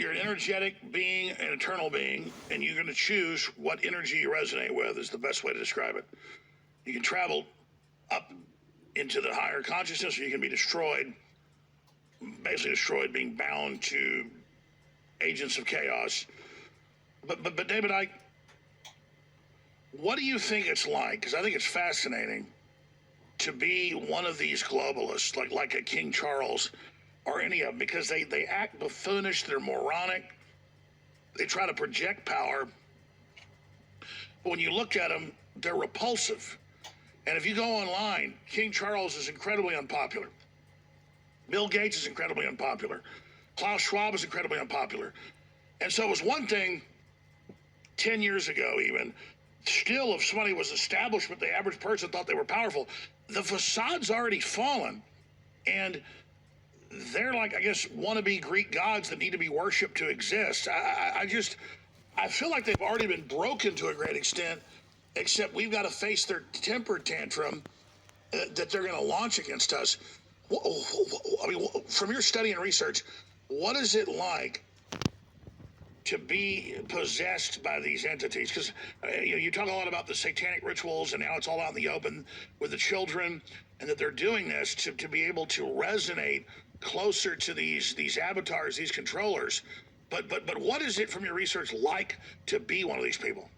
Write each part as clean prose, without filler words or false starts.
you're an energetic being, an eternal being, and you're going to choose what energy you resonate with is the best way to describe it. You can travel up into the higher consciousness, or you can be destroyed, basically destroyed, being bound to agents of chaos. But David, what do you think it's like? Because I think it's fascinating to be one of these globalists, like a King Charles or any of them, because they act buffoonish, they're moronic, they try to project power. But when you look at them, they're repulsive. And if you go online, King Charles is incredibly unpopular. Bill Gates is incredibly unpopular. Klaus Schwab is incredibly unpopular. And so it was one thing 10 years ago even, still if somebody was establishment, the average person thought they were powerful. The facade's already fallen. And they're like, I guess, wannabe Greek gods that need to be worshipped to exist. I feel like they've already been broken to a great extent, except we've got to face their temper tantrum that they're going to launch against us. I mean, from your study and research, what is it like to be possessed by these entities? Because you talk a lot about the satanic rituals, and now it's all out in the open with the children, and that they're doing this to be able to resonate closer to these avatars, these controllers. But what is it from your research like to be one of these people?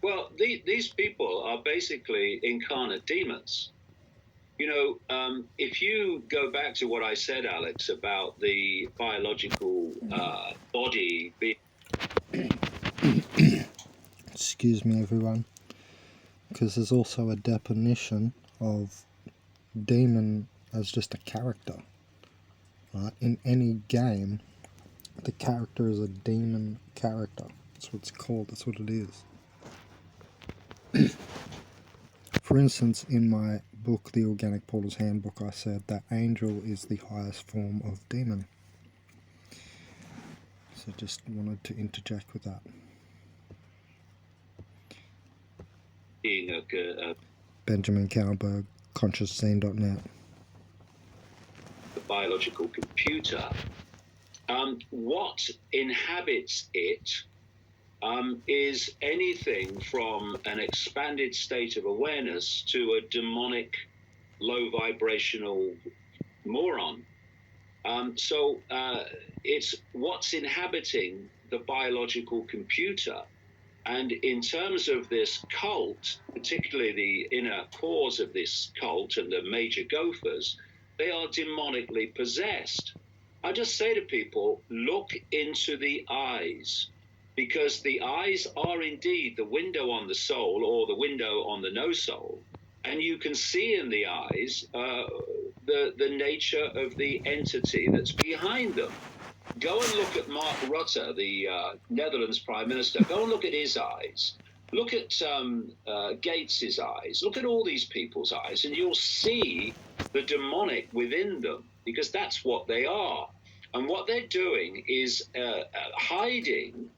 Well, these people are basically incarnate demons. You know, if you go back to what I said, Alex, about the biological body being... Excuse me, everyone, because there's also a definition of demon as just a character. Right? In any game, the character is a demon character. That's what it's called. That's what it is. For instance, in my book, The Organic Portal's Handbook, I said that angel is the highest form of demon. So just wanted to interject with that. being Benjamin Cowberg, ConsciousScene.net. a biological computer. What inhabits it is anything from an expanded state of awareness to a demonic, low vibrational moron. So it's what's inhabiting the biological computer. And in terms of this cult, particularly the inner cores of this cult and the major gophers, they are demonically possessed. I just say to people, look into the eyes, because the eyes are indeed the window on the soul, or the window on the no soul. And you can see in the eyes the nature of the entity that's behind them. Go and look at Mark Rutte, the Netherlands Prime Minister. Go and look at his eyes. Look at Gates's eyes. Look at all these people's eyes, and you'll see the demonic within them, because that's what they are. And what they're doing is hiding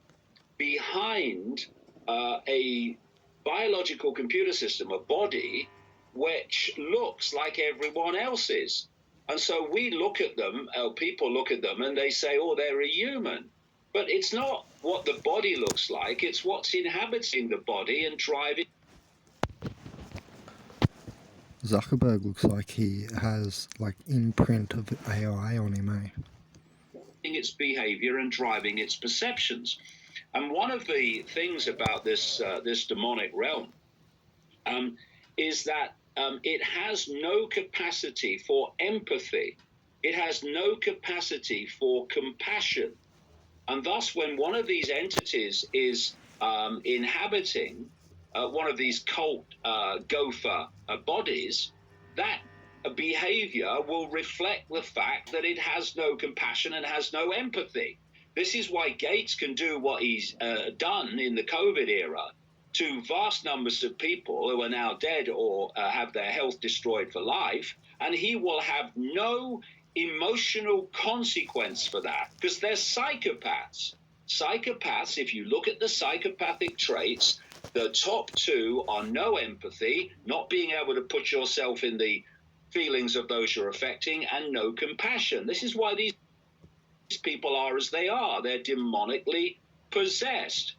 behind a biological computer system, a body, which looks like everyone else's. And so we look at them, people look at them, and they say, oh, they're a human. But it's not what the body looks like, it's what's inhabiting the body and driving. Zuckerberg looks like he has like imprint of AI on him, eh? Its behavior and driving its perceptions. And one of the things about this demonic realm is that it has no capacity for empathy. It has no capacity for compassion. And thus, when one of these entities is inhabiting one of these cult gopher bodies, that behavior will reflect the fact that it has no compassion and has no empathy. This is why Gates can do what he's done in the COVID era to vast numbers of people who are now dead or have their health destroyed for life, and he will have no emotional consequence for that, because they're psychopaths. Psychopaths, if you look at the psychopathic traits, the top two are no empathy, not being able to put yourself in the feelings of those you're affecting, and no compassion. This is why these people are as they are. They're demonically possessed.